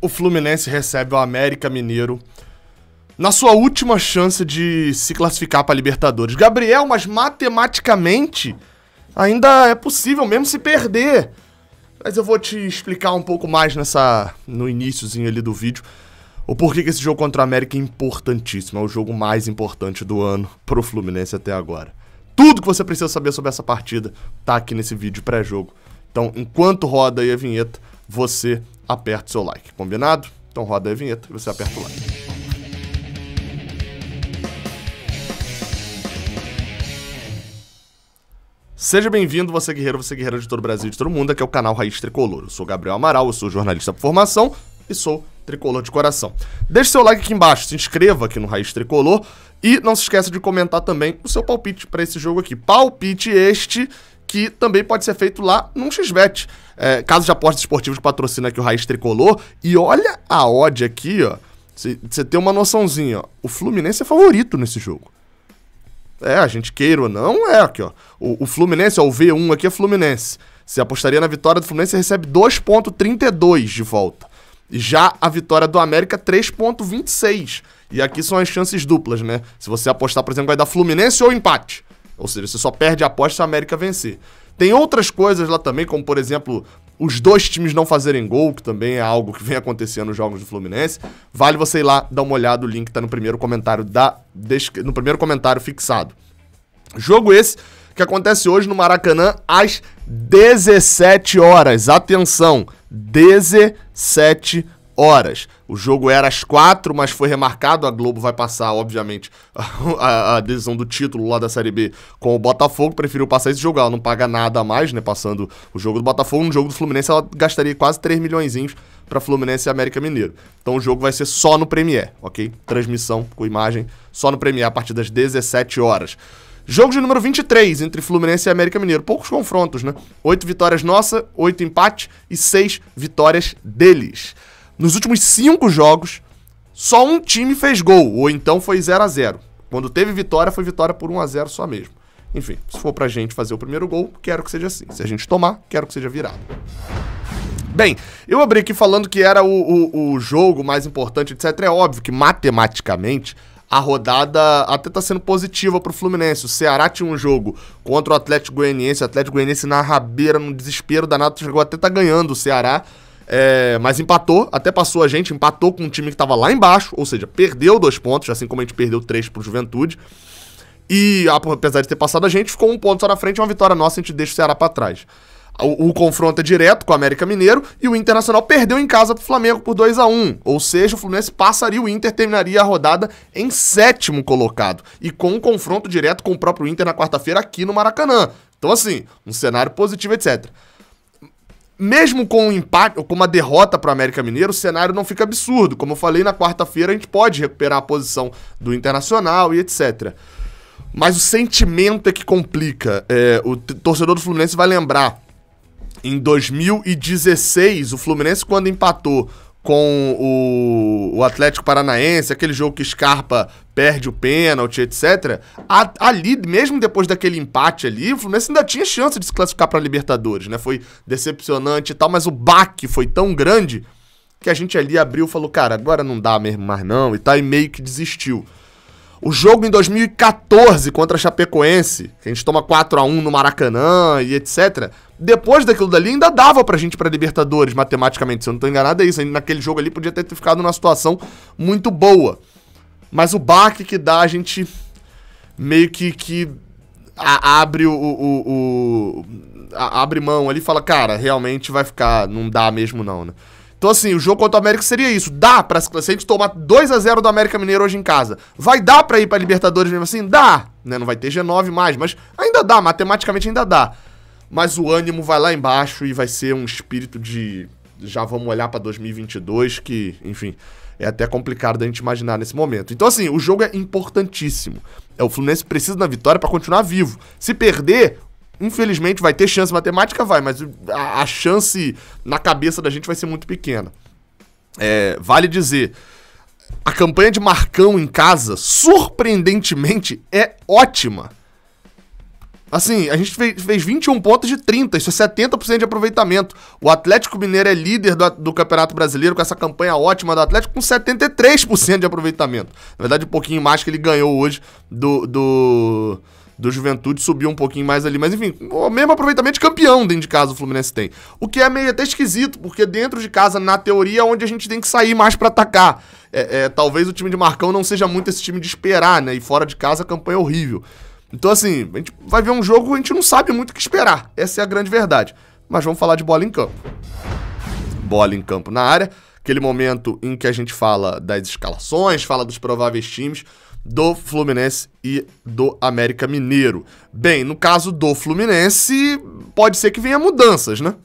o Fluminense recebe o América Mineiro na sua última chance de se classificar para a Libertadores. Gabriel, mas matematicamente ainda é possível mesmo se perder. Mas eu vou te explicar um pouco mais no iniciozinho ali do vídeo o porquê que esse jogo contra o América é importantíssimo. É o jogo mais importante do ano pro Fluminense até agora. Tudo que você precisa saber sobre essa partida tá aqui nesse vídeo pré-jogo. Então, enquanto roda aí a vinheta, você aperta o seu like. Combinado? Então roda aí a vinheta e você aperta o like. Seja bem-vindo, você guerreira de todo o Brasil e de todo mundo. Aqui é o canal Raiz Tricolor. Eu sou Gabriel Amaral, eu sou jornalista por formação e sou tricolor de coração. Deixe seu like aqui embaixo, se inscreva aqui no Raiz Tricolor e não se esqueça de comentar também o seu palpite para esse jogo aqui. Palpite este que também pode ser feito lá num XBET. Caso de apostas esportivas que patrocina aqui o Raiz Tricolor. E olha a odd aqui, ó. Você tem uma noçãozinha, ó. O Fluminense é favorito nesse jogo. A gente queira ou não, aqui, ó. O Fluminense, ó, o V1 aqui é Fluminense. Você apostaria na vitória do Fluminense, você recebe 2,32 de volta. E já a vitória do América, 3,26. E aqui são as chances duplas, né? Se você apostar, por exemplo, vai dar Fluminense ou empate. Ou seja, você só perde a aposta se a América vencer. Tem outras coisas lá também, como, por exemplo, os dois times não fazerem gol, que também é algo que vem acontecendo nos jogos do Fluminense. Vale você ir lá dar uma olhada, o link tá no primeiro comentário no primeiro comentário fixado. Jogo esse que acontece hoje no Maracanã às 17 horas. Atenção, 17 horas. O jogo era às 4, mas foi remarcado. A Globo vai passar, obviamente, a decisão do título lá da Série B com o Botafogo. Preferiu passar esse jogo. Ela não paga nada a mais, né? Passando o jogo do Botafogo. No jogo do Fluminense, ela gastaria quase 3 milhõezinhos para Fluminense e América Mineiro. Então o jogo vai ser só no Premiere, ok? Transmissão com imagem só no Premiere a partir das 17 horas. Jogo de número 23 entre Fluminense e América Mineiro. Poucos confrontos, né? 8 vitórias nossa, 8 empates e 6 vitórias deles. Nos últimos 5 jogos, só um time fez gol, ou então foi 0-0. Quando teve vitória, foi vitória por 1-0 só mesmo. Enfim, se for pra gente fazer o primeiro gol, quero que seja assim. Se a gente tomar, quero que seja virado. Bem, eu abri aqui falando que era o jogo mais importante, etc. É óbvio que matematicamente a rodada até tá sendo positiva pro Fluminense. O Ceará tinha um jogo contra o Atlético Goianiense na rabeira, no desespero danado, chegou até tá ganhando o Ceará. Mas empatou, até passou a gente, empatou com um time que tava lá embaixo, ou seja, perdeu 2 pontos, assim como a gente perdeu 3 pro Juventude. E apesar de ter passado a gente, ficou 1 ponto só na frente, uma vitória nossa, a gente deixa o Ceará pra trás. O confronto é direto com o América Mineiro e o Internacional perdeu em casa pro Flamengo por 2-1. Ou seja, o Fluminense passaria o Inter, terminaria a rodada em 7º colocado. E com um confronto direto com o próprio Inter na quarta-feira aqui no Maracanã. Então assim, um cenário positivo, etc. Mesmo com um empate ou com uma derrota para o América Mineiro, o cenário não fica absurdo. Como eu falei, na quarta-feira a gente pode recuperar a posição do Internacional e etc. Mas o sentimento é que complica. O torcedor do Fluminense vai lembrar, em 2016, o Fluminense quando empatou com o Atlético Paranaense, aquele jogo que Scarpa perde o pênalti, etc. Ali, mesmo depois daquele empate ali, o Fluminense ainda tinha chance de se classificar para a Libertadores, né? Foi decepcionante e tal, mas o baque foi tão grande que a gente ali abriu e falou, cara, agora não dá mesmo mais não, e tal, e meio que desistiu. O jogo em 2014 contra a Chapecoense, que a gente toma 4-1 no Maracanã e etc. Depois daquilo dali ainda dava pra gente ir pra Libertadores, matematicamente. Se eu não tô enganado é isso. Naquele jogo ali podia ter ficado numa situação muito boa. Mas o baque que dá, a gente meio que abre abre mão ali e fala, cara, realmente vai ficar, não dá mesmo não, né? Então assim, o jogo contra o América seria isso. Dá pra, se a gente tomar 2-0 do América Mineiro hoje em casa, vai dar pra ir pra Libertadores mesmo assim? Dá, né? Não vai ter G9 mais, mas ainda dá, matematicamente ainda dá. Mas o ânimo vai lá embaixo e vai ser um espírito de já vamos olhar pra 2022, que, enfim, é até complicado da gente imaginar nesse momento. Então assim, o jogo é importantíssimo. O Fluminense precisa da vitória pra continuar vivo. Se perder, infelizmente vai ter chance matemática, mas a chance na cabeça da gente vai ser muito pequena. Vale dizer, a campanha de Marcão em casa, surpreendentemente, é ótima. Assim, a gente fez 21 pontos de 30, isso é 70% de aproveitamento. O Atlético Mineiro é líder do Campeonato Brasileiro, com essa campanha ótima do Atlético, com 73% de aproveitamento. Na verdade, um pouquinho mais que ele ganhou hoje do Juventude, subiu um pouquinho mais ali. Mas enfim, o mesmo aproveitamento de campeão dentro de casa o Fluminense tem. O que é meio até esquisito, porque dentro de casa, na teoria, é onde a gente tem que sair mais pra atacar. Talvez o time de Marcão não seja muito esse time de esperar, né? E fora de casa a campanha é horrível. Então, assim, a gente vai ver um jogo, a gente não sabe muito o que esperar. Essa é a grande verdade. Mas vamos falar de bola em campo. Bola em campo na área. Aquele momento em que a gente fala das escalações, fala dos prováveis times do Fluminense e do América Mineiro. Bem, no caso do Fluminense, pode ser que venha mudanças, né?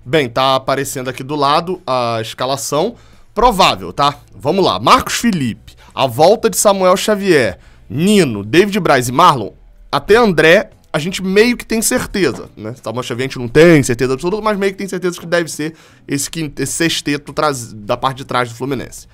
Bem, tá aparecendo aqui do lado a escalação provável, tá? Vamos lá. Marcos Felipe, a volta de Samuel Xavier, Nino, David Braz e Marlon. Até André, a gente meio que tem certeza, né? Samuel Xavier a gente não tem certeza absoluta, mas meio que tem certeza que deve ser esse sexteto da parte de trás do Fluminense.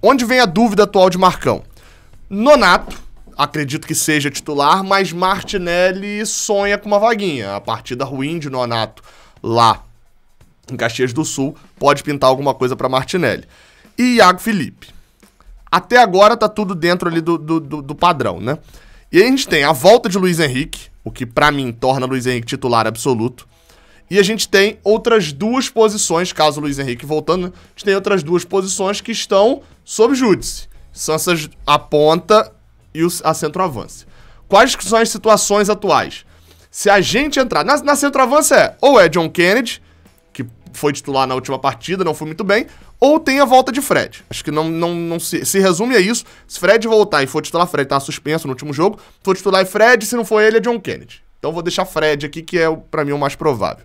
Onde vem a dúvida atual de Marcão? Nonato, acredito que seja titular, mas Martinelli sonha com uma vaguinha. A partida ruim de Nonato lá em Caxias do Sul pode pintar alguma coisa para Martinelli. E Iago Felipe. Até agora tá tudo dentro ali do padrão, né? E aí a gente tem a volta de Luiz Henrique, o que pra mim torna Luiz Henrique titular absoluto. E a gente tem outras duas posições, caso o Luiz Henrique voltando, né? A gente tem outras duas posições que estão sob júdice. São essas, a ponta e a centroavância. Quais são as situações atuais? Se a gente entrar... Na centroavância ou é John Kennedy, que foi titular na última partida, não foi muito bem, ou tem a volta de Fred. Acho que não se resume a isso. Se Fred voltar e for titular, Fred tá suspenso no último jogo, for titular é Fred, se não for ele é John Kennedy. Então vou deixar Fred aqui, que é pra mim o mais provável.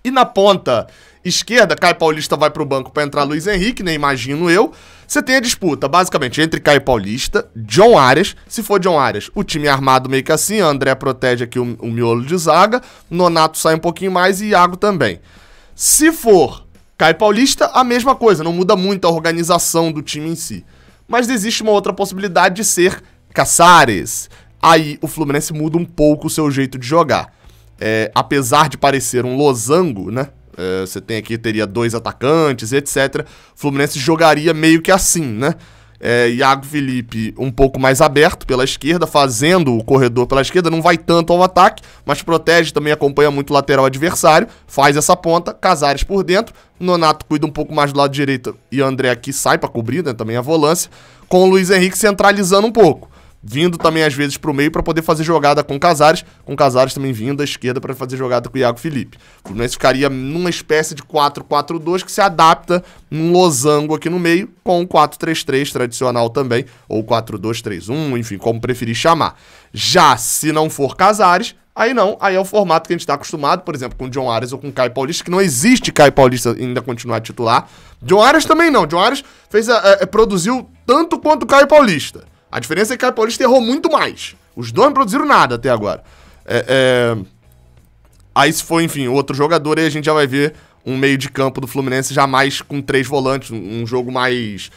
E na ponta esquerda, Caio Paulista vai pro banco pra entrar Luiz Henrique, né, imagino eu. Você tem a disputa, basicamente, entre Caio Paulista, John Arias. Se for John Arias, o time é armado meio que assim, André protege aqui o miolo de zaga, Nonato sai um pouquinho mais e Iago também. Se for Caio Paulista, a mesma coisa, não muda muito a organização do time em si. Mas existe uma outra possibilidade de ser Caçares. Aí o Fluminense muda um pouco o seu jeito de jogar. Apesar de parecer um losango, né? Você tem aqui, teria dois atacantes, etc. O Fluminense jogaria meio que assim, né? Iago Felipe um pouco mais aberto pela esquerda, fazendo o corredor pela esquerda, não vai tanto ao ataque, mas protege, também acompanha muito o lateral adversário, faz essa ponta, Casares por dentro, Nonato cuida um pouco mais do lado direito e André aqui sai para cobrir, né, também a volância, com o Luiz Henrique centralizando um pouco, vindo também às vezes pro meio para poder fazer jogada com Casares também vindo à esquerda para fazer jogada com o Iago Felipe. O Fluminense ficaria numa espécie de 4-4-2 que se adapta num losango aqui no meio, com o 4-3-3 tradicional também, ou 4-2-3-1, enfim, como preferir chamar. Já se não for Casares, aí não, aí é o formato que a gente está acostumado, por exemplo, com o John Arias ou com o Caio Paulista, que não existe Caio Paulista ainda continuar titular. John Arias também não, John Arias produziu tanto quanto o Caio Paulista. A diferença é que o Caio Paulista errou muito mais. Os dois não produziram nada até agora. Aí se for, enfim, outro jogador, aí a gente já vai ver um meio de campo do Fluminense já mais com 3 volantes, um jogo mais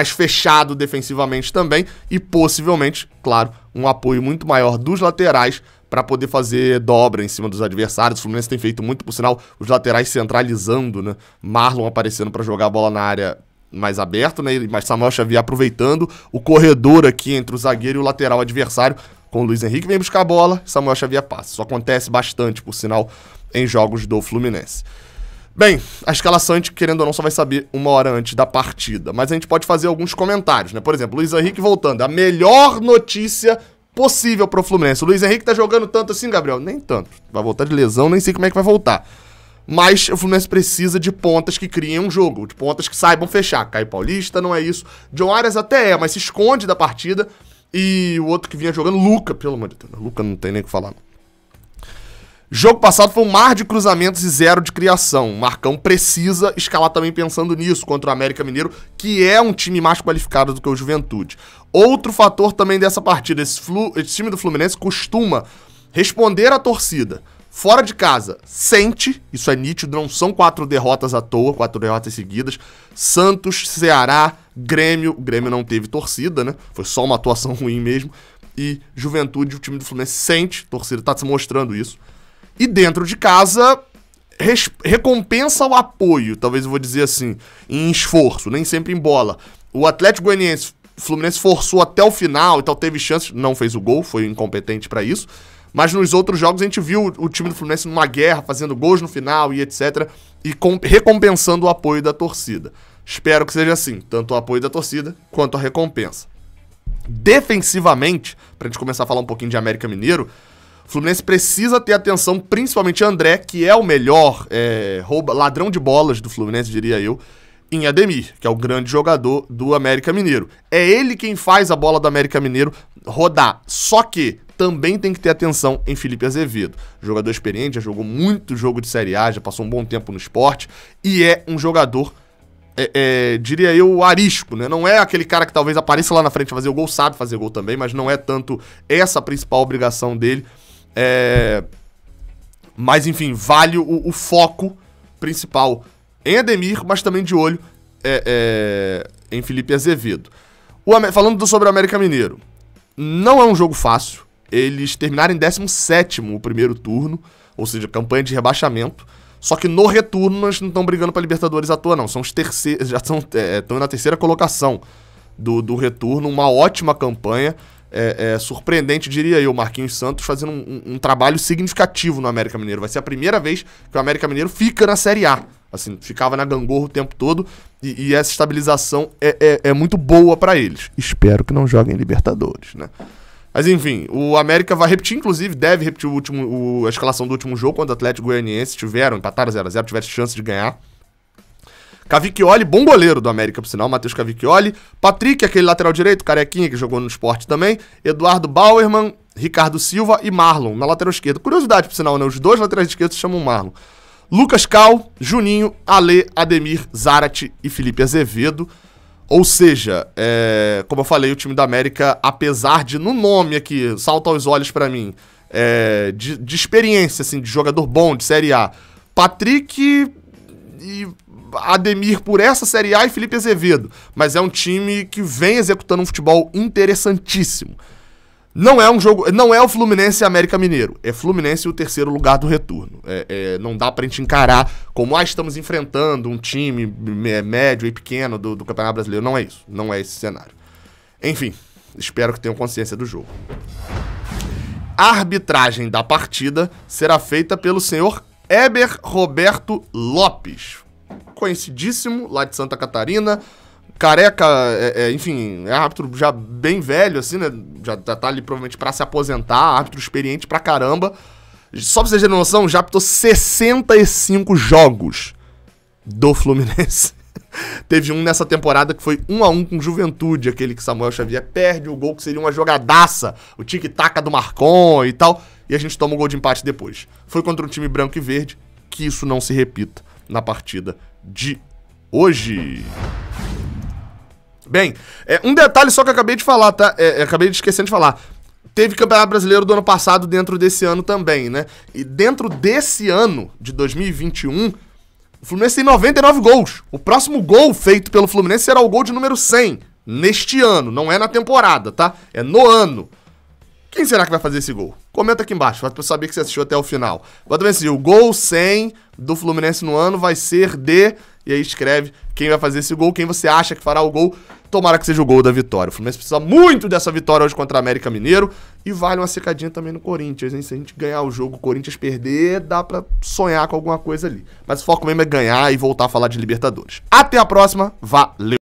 fechado defensivamente também e possivelmente, claro, um apoio muito maior dos laterais para poder fazer dobra em cima dos adversários. O Fluminense tem feito muito, por sinal, os laterais centralizando, né? Marlon aparecendo para jogar a bola na área mais aberto, né? Mas Samuel Xavier aproveitando o corredor aqui entre o zagueiro e o lateral adversário, com o Luiz Henrique vem buscar a bola, Samuel Xavier passa. Isso acontece bastante, por sinal, em jogos do Fluminense. Bem, a escalação a gente, querendo ou não, só vai saber uma hora antes da partida, mas a gente pode fazer alguns comentários, né? Por exemplo, Luiz Henrique voltando, a melhor notícia possível pro Fluminense. O Luiz Henrique tá jogando tanto assim, Gabriel? Nem tanto. Vai voltar de lesão, nem sei como é que vai voltar. Mas o Fluminense precisa de pontas que criem um jogo, de pontas que saibam fechar. Caio Paulista não é isso. John Arias até mas se esconde da partida. E o outro que vinha jogando, Luca, pelo amor de Deus. Luca não tem nem o que falar. Jogo passado foi um mar de cruzamentos e 0 de criação. O Marcão precisa escalar também pensando nisso contra o América Mineiro, que é um time mais qualificado do que o Juventude. Outro fator também dessa partida, esse time do Fluminense costuma responder à torcida. Fora de casa, sente, isso é nítido, não são 4 derrotas à toa, 4 derrotas seguidas. Santos, Ceará, Grêmio, o Grêmio não teve torcida, né? Foi só uma atuação ruim mesmo. e Juventude. O time do Fluminense sente, a torcida tá se mostrando isso. E dentro de casa, recompensa o apoio, talvez eu vou dizer assim, em esforço, nem sempre em bola. O Atlético Goianiense, o Fluminense forçou até o final e tal, teve chances, não fez o gol, foi incompetente pra isso. Mas nos outros jogos a gente viu o time do Fluminense numa guerra, fazendo gols no final e etc. E recompensando o apoio da torcida. Espero que seja assim, tanto o apoio da torcida quanto a recompensa. Defensivamente, pra gente começar a falar um pouquinho de América Mineiro, o Fluminense precisa ter atenção, principalmente André, que é o melhor ladrão de bolas do Fluminense, diria eu, em Ademir, que é o grande jogador do América Mineiro. É ele quem faz a bola do América Mineiro rodar. Só que também tem que ter atenção em Felipe Azevedo. Jogador experiente, já jogou muito jogo de Série A, já passou um bom tempo no esporte e é um jogador, diria eu, arisco, né? Não é aquele cara que talvez apareça lá na frente fazer o gol, sabe fazer gol também, mas não é tanto essa a principal obrigação dele. Mas enfim, vale o foco principal em Ademir, mas também de olho em Felipe Azevedo. Falando sobre o América Mineiro, não é um jogo fácil. Eles terminaram em 17º o primeiro turno, ou seja, campanha de rebaixamento. Só que no retorno eles não estão brigando para Libertadores à toa, não. São os terceiros, já estão na terceira colocação do retorno. Uma ótima campanha, surpreendente, diria eu. Marquinhos Santos fazendo um trabalho significativo no América Mineiro. Vai ser a primeira vez que o América Mineiro fica na Série A. Assim, ficava na gangorra o tempo todo e essa estabilização é muito boa para eles. Espero que não joguem Libertadores, né? Mas enfim, o América vai repetir, inclusive, deve repetir a escalação do último jogo, quando o Atlético Goianiense empataram 0x0, tivesse chance de ganhar. Cavicchioli, bom goleiro do América, por sinal, Matheus Cavicchioli. Patrick, aquele lateral direito, carequinha, que jogou no Sport também. Eduardo Bauerman, Ricardo Silva e Marlon, na lateral esquerda. Curiosidade, por sinal, né? Os dois laterais esquerdos se chamam Marlon. Lucas Cal, Juninho, Ale, Ademir, Zarate e Felipe Azevedo. Ou seja, como eu falei, o time da América, apesar de, no nome aqui, salta aos olhos pra mim, de experiência, assim, de jogador bom, de Série A, Patrick e Ademir por essa Série A e Felipe Azevedo. Mas é um time que vem executando um futebol interessantíssimo. Não é um jogo, não é o Fluminense e América Mineiro, é Fluminense e o terceiro lugar do retorno. Não dá pra gente encarar como estamos enfrentando um time médio e pequeno do Campeonato Brasileiro. Não é isso, não é esse cenário. Enfim, espero que tenham consciência do jogo. A arbitragem da partida será feita pelo senhor Heber Roberto Lopes, conhecidíssimo lá de Santa Catarina. Careca, enfim, é árbitro já bem velho, assim, né? Já tá ali provavelmente pra se aposentar, árbitro experiente pra caramba. Só pra vocês terem noção, já apitou 65 jogos do Fluminense. Teve um nessa temporada que foi 1-1 com Juventude, aquele que Samuel Xavier perde o gol, que seria uma jogadaça, o tic-tac do Marcon e tal, e a gente toma o gol de empate depois. Foi contra um time branco e verde, que isso não se repita na partida de hoje. Bem, um detalhe só que eu acabei de falar, tá? Acabei de esquecendo de falar. Teve Campeonato Brasileiro do ano passado dentro desse ano também, né? E dentro desse ano, de 2021, o Fluminense tem 99 gols. O próximo gol feito pelo Fluminense será o gol de número 100 neste ano. Não é na temporada, tá? É no ano. Quem será que vai fazer esse gol? Comenta aqui embaixo, pra eu saber que você assistiu até o final. Bota bem assim, o gol 100 do Fluminense no ano vai ser de... E aí escreve quem vai fazer esse gol, quem você acha que fará o gol. Tomara que seja o gol da vitória. O Fluminense precisa muito dessa vitória hoje contra o América Mineiro. E vale uma secadinha também no Corinthians, hein? Se a gente ganhar o jogo, o Corinthians perder, dá pra sonhar com alguma coisa ali. Mas o foco mesmo é ganhar e voltar a falar de Libertadores. Até a próxima, valeu!